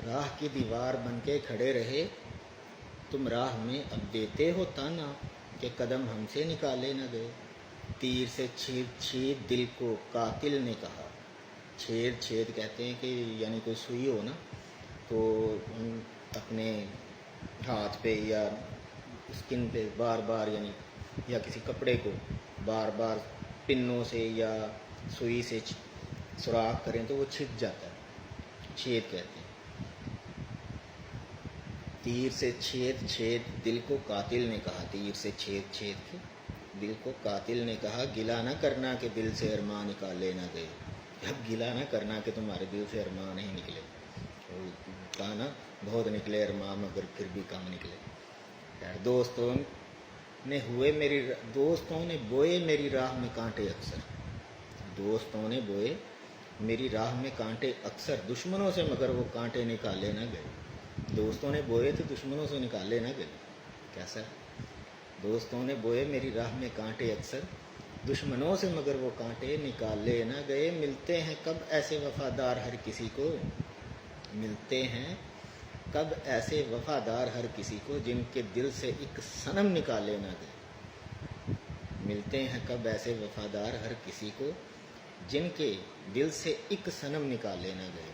راہ کی دیوار بن کے کھڑے رہے، تم راہ میں اب دیتے ہو تانا کہ قدم ہم سے نکالے نہ گئے۔ تیر سے چھید چھید دل کو قاتل نے کہا۔ چھید چھید کہتے ہیں کہ یعنی کوئی سوئی ہو نا تو ہم اپنے ہاتھ پہ یا اسکن پہ بار بار یعنی یا کسی کپڑے کو بار بار پنوں سے یا سوئی سے سوراخ کریں تو وہ چھد جاتا ہے، چھید کہتے ہیں۔ تیر سے چھید چھید دل کو قاتل نے کہا، تیر سے چھید چھید کے دل کو قاتل نے کہا، گلا نہ کرنا کہ دل سے ارمان نکالے نہ گئے۔ اب گلا نہ کرنا کہ تمہارے دل سے ارمان نہیں نکلے، کہا نا بہت نکلے ارمان مگر پھر بھی کم نکلے۔ دوستوں نے بوئے میری راہ میں کانٹے اکثر، دوستوں نے بوئے میری راہ میں کانٹے اکثر، دشمنوں سے مگر وہ کانٹے نکالے نہ گئے۔ دوستوں نے بوئے تو دشمنوں سے نکالے نہ گئے۔ کیسا؟ دوستوں نے بوئے میری راہ میں کانٹے اکثر، دشمنوں سے مگر وہ کانٹے نکالے نہ گئے۔ ملتے ہیں کب ایسے وفادار ہر کسی کو، ملتے ہیں کب ایسے وفادار ہر کسی کو جن کے دل سے ایک صنم نکالے نہ گئے۔ ملتے ہیں کب ایسے وفادار ہر کسی کو جن کے دل سے ایک صنم نکالے نہ گئے۔